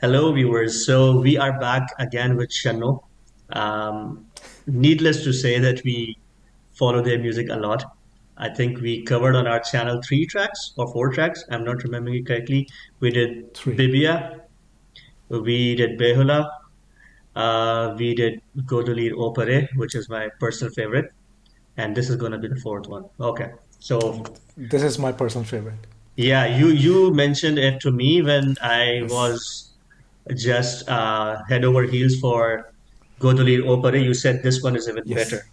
Hello, viewers. So we are back again with Shunno. Needless to say that we follow their music a lot. I think we covered on our channel 3 tracks or 4 tracks. I'm not remembering it correctly. We did Three. Bibia, we did Behula, we did Godolir Opere, which is my personal favorite, and this is going to be the fourth one. Okay. So This is my personal favorite. yeah, you mentioned it to me when I Yes. was just head over heels for Godolir Opere. You said this one is even better. Yes.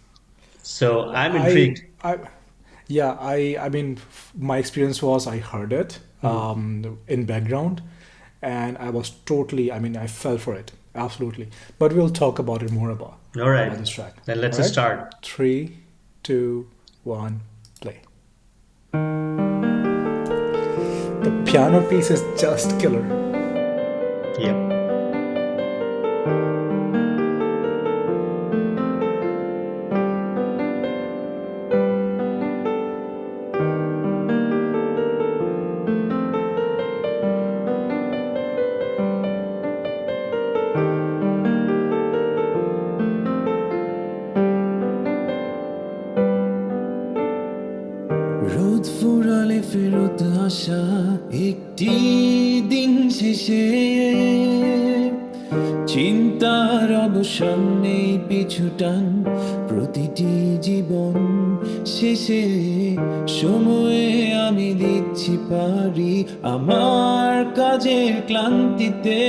So I'm I intrigued. I yeah, I mean my experience was I heard it Mhm. in background and I was totally I mean I fell for it. Absolutely. But we'll talk about it more All about right, this track. then let's All right? start. Three, two, one, play. The piano piece is just killer. Yep. রোদ ফুরালে ফেরত আসা একটি দিন শেষে চিন্তার অবসান নেই পিছুটান প্রতিটি জীবন শেষে সময়ে আমি দিচ্ছি পারি আমার কাজের ক্লান্তিতে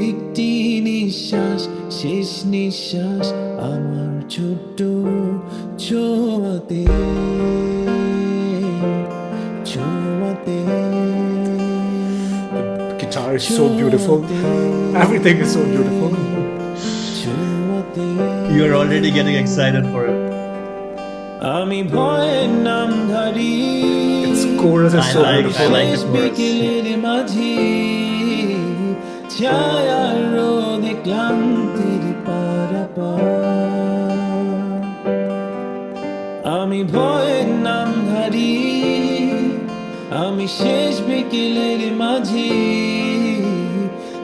একটি নিঃশ্বাস শেষ নিঃশ্বাস আমার ছোট্ট ছোঁয়াতে ছোঁয়াতে Guitar is so beautiful. Everything is so beautiful. ছোঁয়াতে You're already getting excited for it. আমি ভয়ের নামধারী Its chorus is I so like beautiful. the শেষ chorus. বিকেলের মাঝি ছায়ার রোদে ক্লান্তির পারাপার আমি ভয়ের নামধারী আমি শেষ বিকেলের মাঝি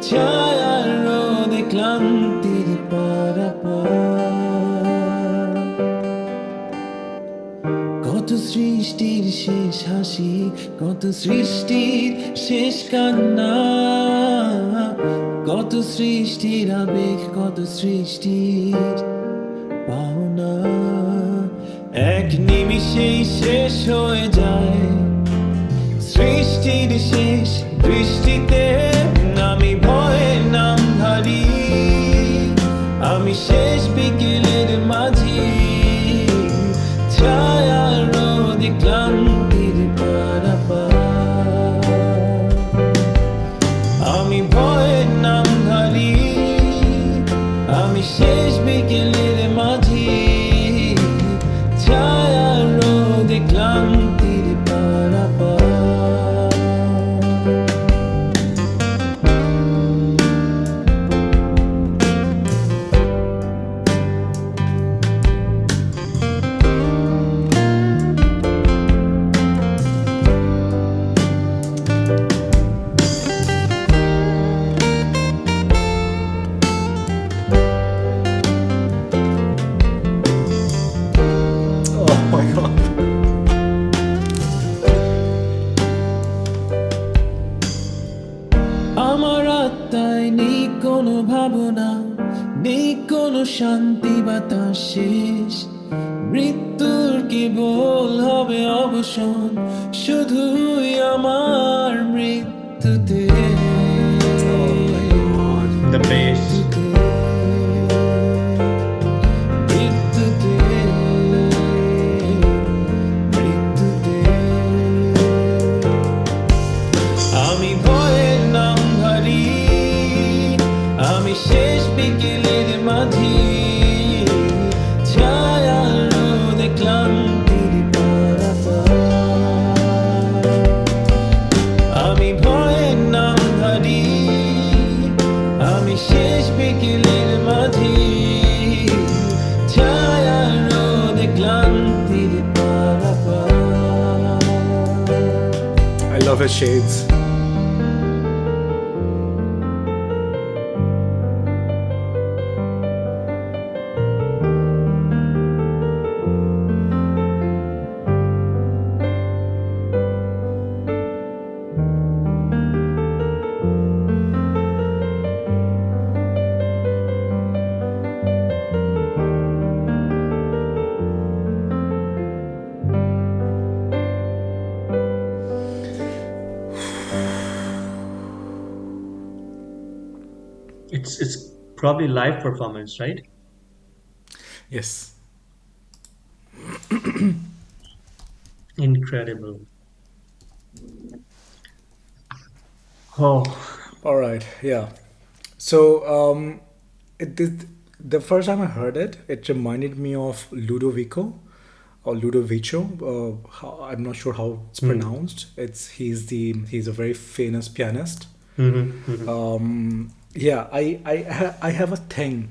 ছায়ার রোদে ক্লান্তির পারাপার কত সৃষ্টির শেষ হাসি কত সৃষ্টির শেষ কান্না কত সৃষ্টির আবেগ কত সৃষ্টির পাওনা এক নিমিষেই শেষ হয়ে যায় সৃষ্টির শেষ দৃষ্টিতে আমি ভয়ের নামধারী আমি শেষ বিকেলের মাঝি ছায়ার রোদে ক্লান্তির পারাপার আমি ভয়ের নামধারী আমি শেষ বিকেলের মাঝি ছায়ার রোদে ক্লান্তির পারাপার Oh my god. আমার আত্মায় নেই কোনো ভাবনা নেই কোনো শান্তি বা তার শেষ মৃত্যুর কেবল হবে অবসান শুধুই আমার মৃত্যুতে The bass. মৃত্যুতে মৃত্যুতে আমি ভয়ের নামধারী আমি শেষ বিকেলের মাঝি ছায়ার রোদে ক্লান্তির পারাপার আমি ভয়ের নামধারী আমি শেষ বিকেলের মাঝি ছায়ার রোদে ক্লান্তির পারাপার I love his shades. It's probably live performance, right? Yes. Incredible. Oh. All right. Yeah. So it did, the first time I heard it, it reminded me of Ludovico or Ludovico. I'm not sure how it's Hmm. pronounced. He's a very famous pianist. Hmm. Hmm. Yeah, I have a thing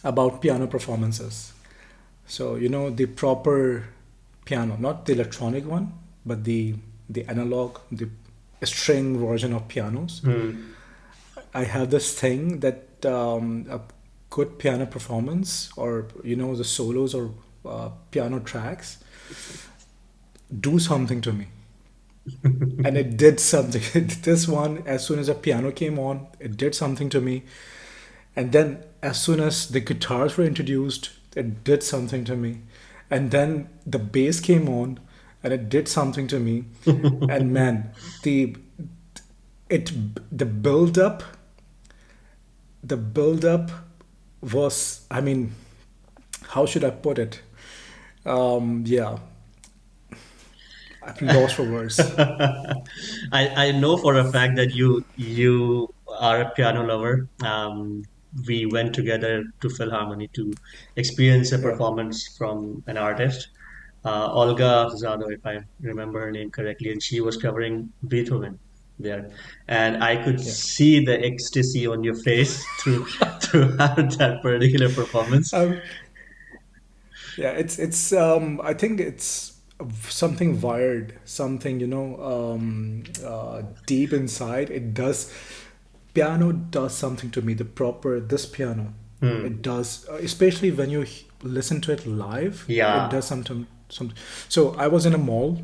about piano performances. So you know the proper piano, not the electronic one, but the analog, the string version of pianos. Hmm. I have this thing that a good piano performance, or you know, the solos or piano tracks do something to me, and it did something. This one, as soon as the piano came on, it did something to me, and then as soon as the guitars were introduced, it did something to me, and then the bass came on, and it did something to me, and man, the it the build up the build up was, I mean, how should I put it? Yeah, I'm lost for words. I know for a fact that you are a piano lover. We went together to Philharmony to experience a Yeah, performance from an artist, Olga Zado, if I remember her name correctly, and she was covering Beethoven there, and I could yeah. see the ecstasy on your face throughout that particular performance. Um, yeah, I think it's something wired, something, you know, deep inside. It does, piano does something to me. The proper this piano, it Hmm. does, especially when you listen to it live. It Yeah. does some. So I was in a mall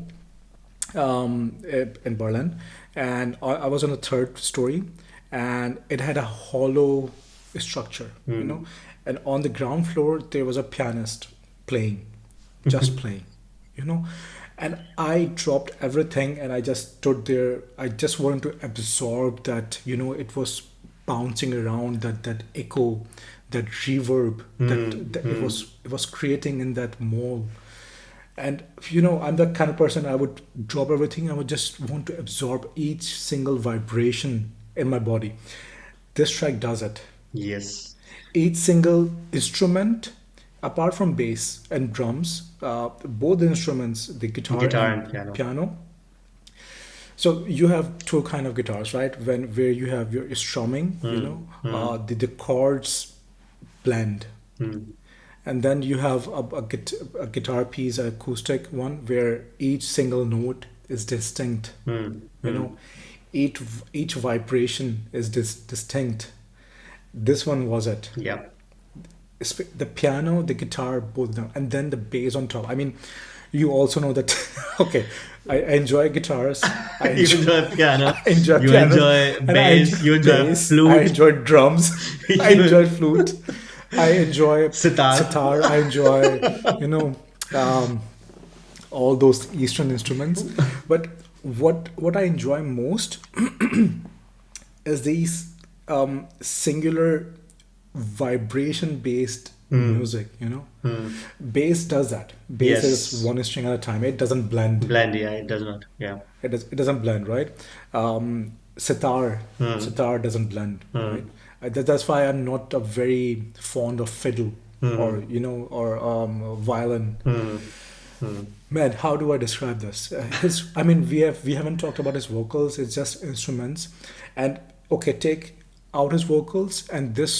in Berlin, and I was on the third story, and it had a hollow structure, you know, Hmm. and on the ground floor there was a pianist playing, just playing, you know, and I dropped everything and I just stood there. I just wanted to absorb that, you know, it was bouncing around, that echo, that reverb Hmm. that Hmm. it was creating in that mall. And you know, I'm that kind of person. I would drop everything. I would just want to absorb each single vibration in my body. This track does it. Yes. Each single instrument, apart from bass and drums, both the instruments, the guitar Guitar and and piano. piano. So you have two kind of guitars, right? When where you have your strumming, you Hmm. know, Hmm. the chords blend, Hmm. and then you have a guitar piece, an acoustic one, where each single note is distinct. Hmm. You Hmm. know, each each vibration is distinct. This one was it. Yeah. The piano, the guitar, both of them, and then the bass on top. I mean, you also know that. Okay, I enjoy guitars. I You enjoy enjoy piano, I enjoy you pianos, enjoy and I enjoy bass, you enjoy bass. I flute, enjoy drums. I you enjoy flute. I enjoy sitar. sitar. I enjoy, you know, um, all those Eastern instruments. But what I enjoy most is these singular vibration based Hmm. music. You know, Hmm. bass does that. Bass is Yes. one string at a time. It doesn't blend. Blend, yeah, it does not. Yeah. It doesn't blend, right? Sitar, Hmm. sitar doesn't blend, right? Hmm. That's why I'm not a very fond of fiddle, or Hmm. you know, or violin. Hmm. Hmm. Man, how do I describe this? I mean, we haven't talked about his vocals. It's just instruments, and okay, take out his vocals, and this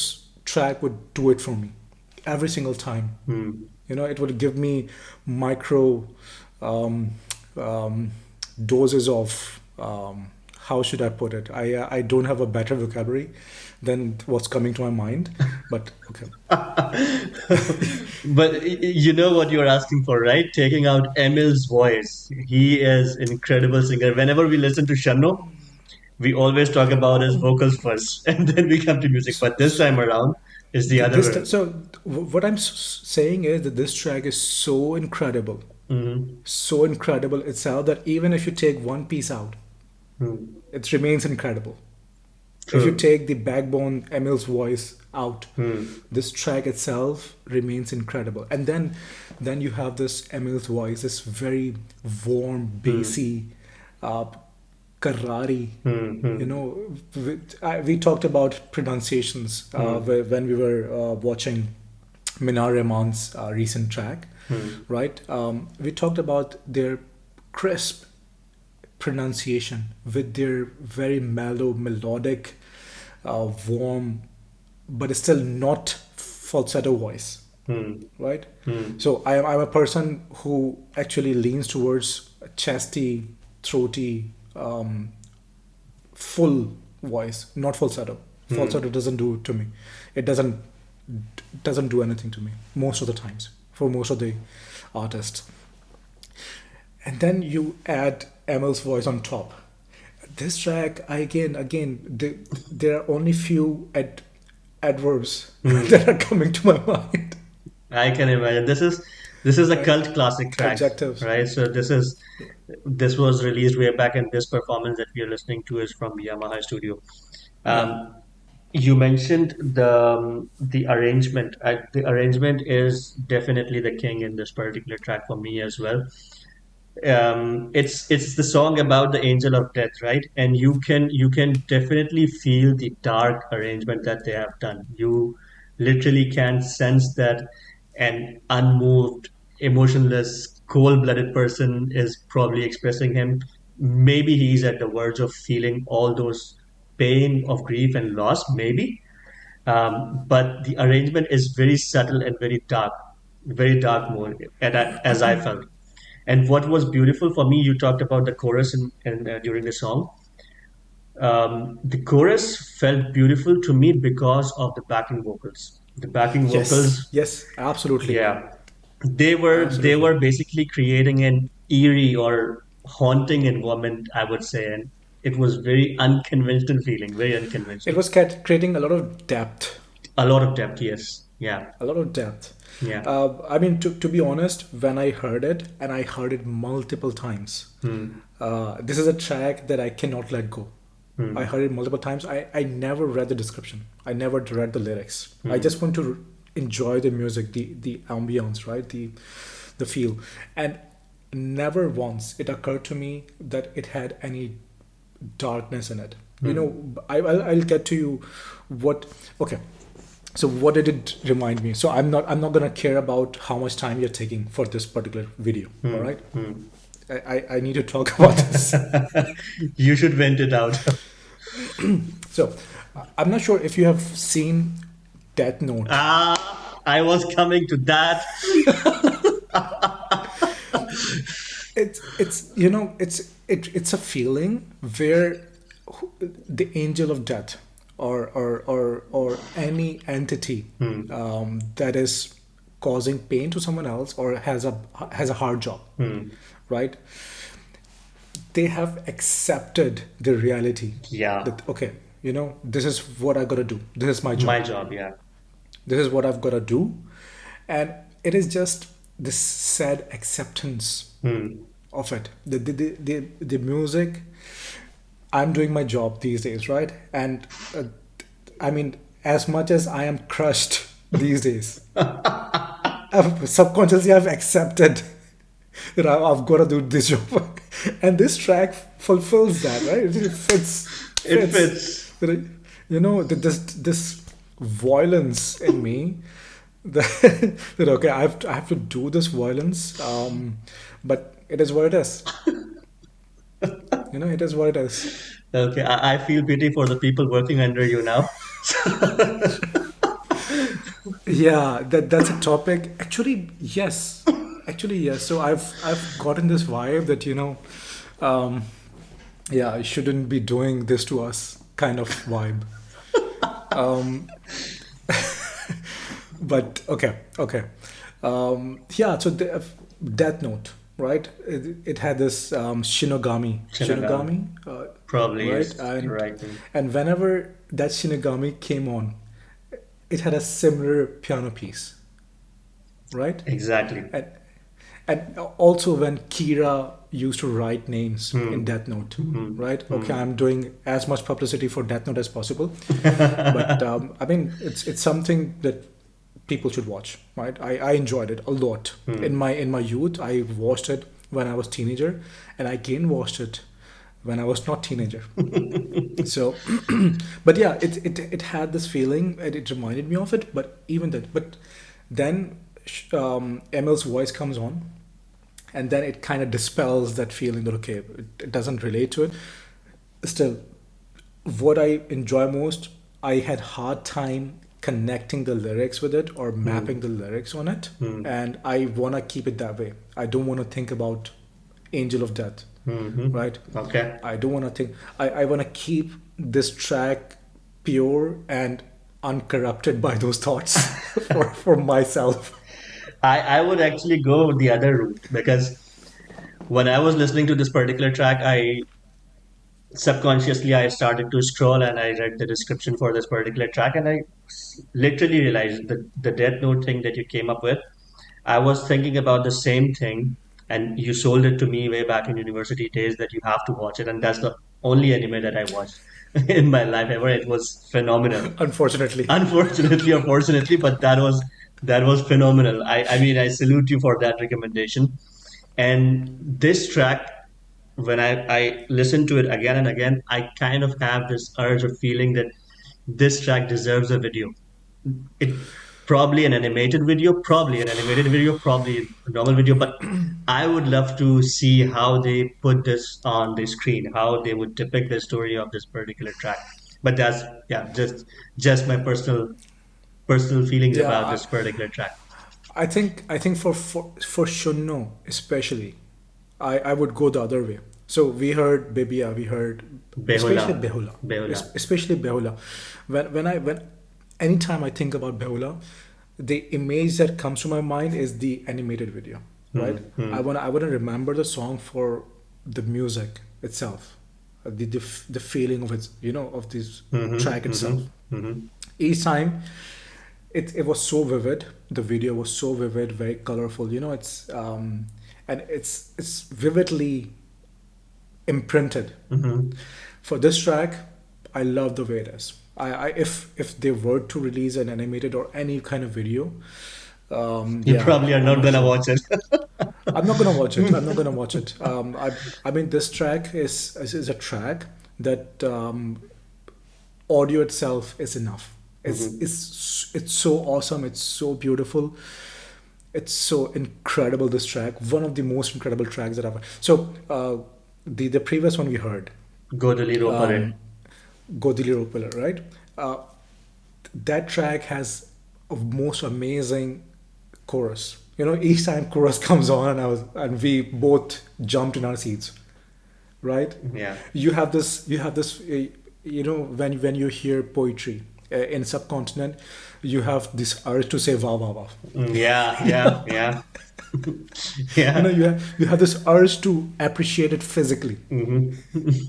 track would do it for me every single time. Hmm. You know, it would give me micro um, um, doses of how should I put it? I don't have a better vocabulary than what's coming to my mind, but okay. But you know what you're asking for, right? Taking out Emil's voice. He is an incredible singer. Whenever we listen to Shunno, we always talk about his vocals first, and then we come to music. So, But this time around, it's the other way. what I'm saying is that this track is Hmm. so incredible itself that even if you take one piece out, Hmm. it remains incredible. If you True. take the backbone Emil's voice out, Hmm. this track itself remains incredible. And then you have this Emil's voice, this very warm, Hmm. bassy, uh, Karari. Hmm. You Hmm. know, we talked about pronunciations Hmm. when we were watching Minar Rahman's recent track, Hmm. right? We talked about their crisp pronunciation with their very mellow, melodic, warm, but still not falsetto voice, Hmm. right? Hmm. So I'm a person who actually leans towards a chesty, throaty, full voice, not falsetto. Hmm. Falsetto doesn't do it to me. It doesn't do anything to me most of the times for most of the artists. And then you add Emil's voice on top. This track, there are only few adverbs Hmm. that are coming to my mind. I can imagine. This is a Right? cult classic track, Adjectives. right? So this was released way back, and this performance that we are listening to is from Yamaha Studio. Yeah. Um, you mentioned the arrangement. The arrangement is definitely the king in this particular track for me as well. It's the song about the angel of death, right? And you can definitely feel the dark arrangement that they have done. You literally can sense that an unmoved, emotionless, cold-blooded person is probably expressing him. Maybe he's at the verge of feeling all those pain of grief and loss, maybe. But the arrangement is very subtle and very dark mode, as I felt. And what was beautiful for me, you talked about the chorus during the song. The chorus felt beautiful to me because of the backing vocals. The backing Yes. vocals, Yes. Absolutely. yeah, they were Absolutely. basically creating an eerie or haunting environment, I would say, and it was very unconventional feeling, very It unconventional. was creating a lot of depth. A lot of depth, yes, yeah, A lot of depth. yeah. I mean, to be honest, when I heard it, and I heard it multiple times, Hmm. this is a track that I cannot let go. I Hmm. heard it multiple times. I never read the description. I never read the lyrics. I Hmm. just want to enjoy the music, the ambience, right? The feel. And never once it occurred to me that it had any darkness in it. You Hmm. know, I'll get to you what. Okay, so what did it remind me? So I'm not gonna care about how much time you're taking for this particular video. All Hmm. right, Hmm. I need to talk about this. You should vent it out. So I'm not sure if you have seen Death Note. I was coming to that. It's it's a feeling where the angel of death or any entity Hmm. that is causing pain to someone else or has a hard job, Hmm. right? They have accepted the reality Yeah, that okay, this is what I gotta do. This is my job. my job. Yeah. This is what I've gotta do, and it is just this sad acceptance Hmm. of it. The music. I'm doing my job these days, right? And I mean, as much as I am crushed these days, subconsciously I've accepted that I've got to do this job, and this track fulfills that, right? It It fits. fits. This violence in me that okay, I have to do this violence, but it is what it is. It is what it is. Okay, I feel pity for the people working under you now. Yeah, that's a topic. Actually, yes. Actually, yes. So I've gotten this vibe that um, yeah, I shouldn't be doing this to us, kind of vibe. Um, but okay. Yeah. So Death Note, right? It had this Shinigami. Shinigami, Probably right? is the And right thing. and whenever that Shinigami came on, it had a similar piano piece, right? Exactly. And And also when Kira used to write names in Hmm. Death Note, Hmm. right? Okay, Hmm. I'm doing as much publicity for Death Note as possible, but I mean, it's something that people should watch, right? I enjoyed it a lot Hmm. in my youth. I watched it when I was teenager, and I again watched it when I was not teenager. So, but yeah, it had this feeling, and it reminded me of it. But even that, but then Emil's voice comes on, and then it kind of dispels that feeling that okay, it doesn't relate to it. Still, what I enjoy most, I had hard time connecting the lyrics with it or Hmm. mapping the lyrics on it, Hmm. and I wanna keep it that way. I don't want to think about Angel of Death, Hmm. right? Okay. I don't want to think. I want to keep this track pure and uncorrupted by those thoughts for myself. I would actually go the other route because when I was listening to this particular track, I subconsciously I started to scroll and I read the description for this particular track, and I literally realized the Death Note thing that you came up with. I was thinking about the same thing, and you sold it to me way back in university days that you have to watch it, and that's the only anime that I watched in my life ever. It was phenomenal. Unfortunately. Unfortunately or fortunately, but that was phenomenal. I mean, I salute you for that recommendation. And this track, when I listen to it again and again, I kind of have this urge of feeling that this track deserves a video. It probably an animated video, probably a normal video, but I would love to see how they put this on the screen, how they would depict the story of this particular track. But that's yeah, just my personal feelings Yeah, about this particular track. I think for Shunno especially, I would go the other way. So we heard Bebia, we heard Behula, especially Behula, Behula. especially Behula. When anytime I think about Behula, the image that comes to my mind is the animated video, Hmm, right? hmm, I wanna remember the song for the music itself, the feeling of it, of this hmm, track hmm, itself. hmm, Each time it was so vivid, the video was so vivid, very colorful, it's and it's vividly imprinted. hmm. For this track, I love the way it is. If they were to release an animated or any kind of video, You yeah, probably are I'm not not gonna sure. watch it. I'm not gonna watch it. I'm not gonna watch it. I mean, this track is a track that audio itself is enough. It's Hmm. it's it's so awesome. It's so beautiful. It's so incredible. This track, one of the most incredible tracks that I've. So the previous one we heard, Godali Ropare. Godili Ropeller, right? Uh, that track has a most amazing chorus. Each time chorus comes on, and we both jumped in our seats, right? Yeah. You have this when you hear poetry in subcontinent, you have this urge to say wow wow wow. Yeah, yeah, yeah. you know Yeah. you have, you have this urge to appreciate it physically. Hmm.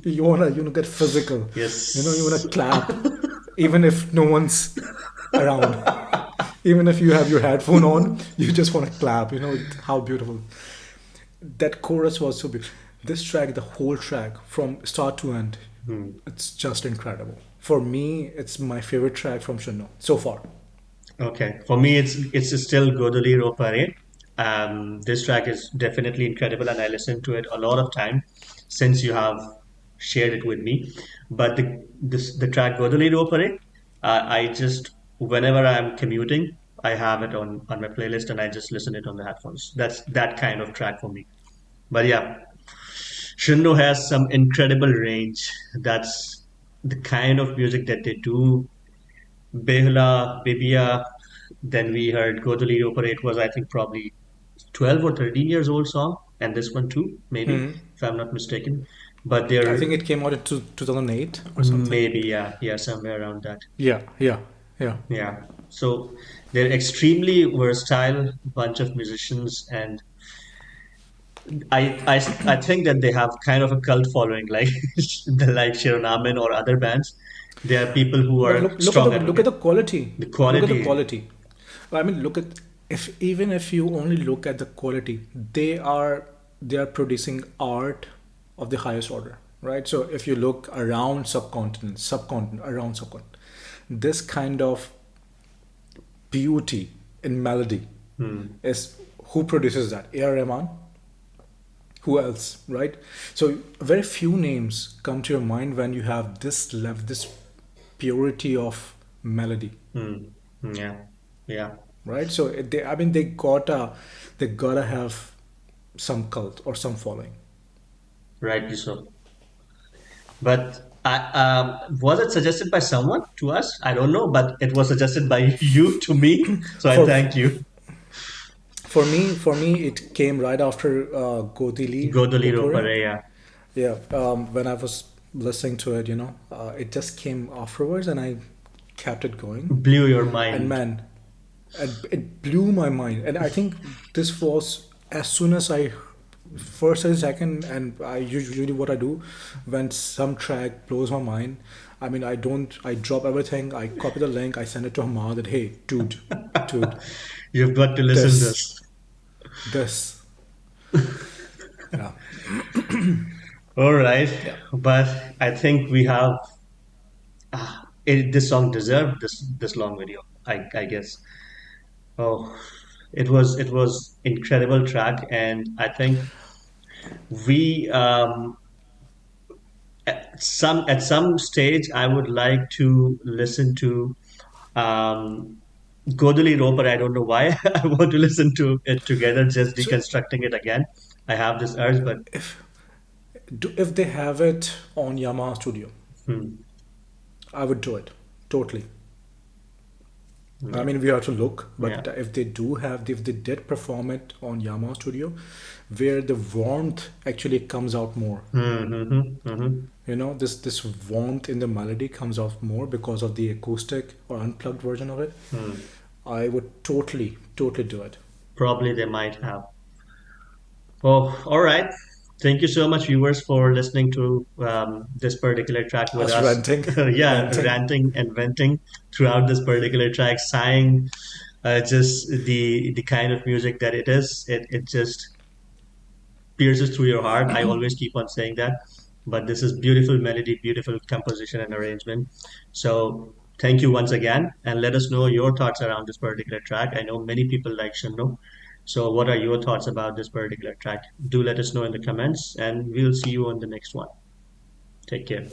You wanna get physical. You wanna Yes. clap even if no one's around. Even if you have your headphone on, you just want to clap. How beautiful. That chorus was so beautiful. This track, the whole track from start to end, Hmm. it's just incredible. For me, it's my favorite track from Shunno so far. Okay. For me, it's still Godali Ropare. This track is definitely incredible, and I listened to it a lot of time since you have shared it with me. But the track Godali Ropare, I just whenever I'm commuting, I have it on my playlist, and I just listen it on the headphones. That's that kind of track for me. But yeah, Shunno has some incredible range. That's the kind of music that they do. Behla, Bibia, then we heard Godali Operate was, I think, probably 12 or 13 years old song, and this one too, maybe, if I'm not mistaken. But I they're think it came out in 2008 or something. maybe, yeah, yeah, somewhere around that. Yeah, yeah, yeah. Yeah. So they're extremely versatile bunch of musicians, and I think that they have kind of a cult following, like like Shironamen or other bands. They are people who But are look at the strong look at advocates. the quality. The Look at the quality. quality. I mean, look at if even if you only look at the quality, they are producing art of the highest order, right? So if you look around around subcontinent, this kind of beauty in melody Hmm. is who produces that? A.R. Rahman. Who else, right? So very few names come to your mind when you have this level, this purity of melody, Hmm. Yeah. Yeah. right? So they, I mean, they gotta have some cult or some following. Rightly so. But was it suggested by someone to us? I don't know, but it was suggested by you to me. So I For thank you. for me, it came right after Godili Godoli Ropore. Ropare, yeah. Yeah, when I was listening to it, it just came afterwards, and I kept it going. Blew your And mind. man, it blew my mind. And I think this was as soon as I first and second, and I usually what I do when some track blows my mind. I mean, I drop everything. I copy the link. I send it to Hamad that hey, dude, You've got to listen this, this. this, yeah, All right. yeah. But I think we have this song deserved this long video. I guess. Oh, it was incredible track, and I think we at some stage I would like to listen to um, Godali Roper. I don't know why I want to listen to it together, just So deconstructing it again. I have this urge, but if they have it on Yamaha Studio, hmm, I would do it totally. I yeah, mean, we have to look, yeah. but if they did perform it on Yamaha Studio, where the warmth actually comes out more. Mm-hmm. This warmth in the melody comes out more because of the acoustic or unplugged version of it. Hmm. I would totally do it. Probably they might have. Oh, all right. Thank you so much, viewers, for listening to this particular track with Us us. ranting, Yeah, venting. ranting and venting throughout this particular track, sighing, just the kind of music that it is. It just pierces through your heart. I always keep on saying that. But this is beautiful melody, beautiful composition and arrangement. So thank you once again, and let us know your thoughts around this particular track. I know many people like Shunno. So what are your thoughts about this particular track? Do let us know in the comments, and we'll see you on the next one. Take care.